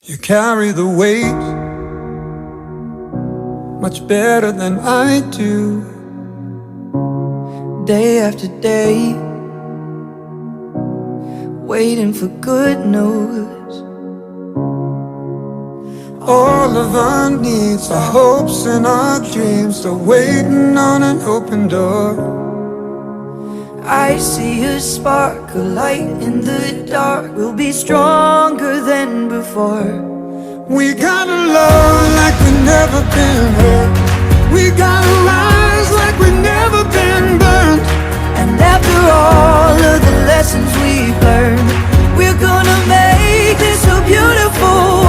You carry the weight much better than I do. Day after day, waiting for good news. All of our needs, our hopes and our dreams, are waiting on an open door. I see a spark, a light in the dark. We'll be stronger than before. We gotta love like we've never been hurt. We gotta rise like we've never been burned. And after all of the lessons we've learned, we're gonna make this a beautiful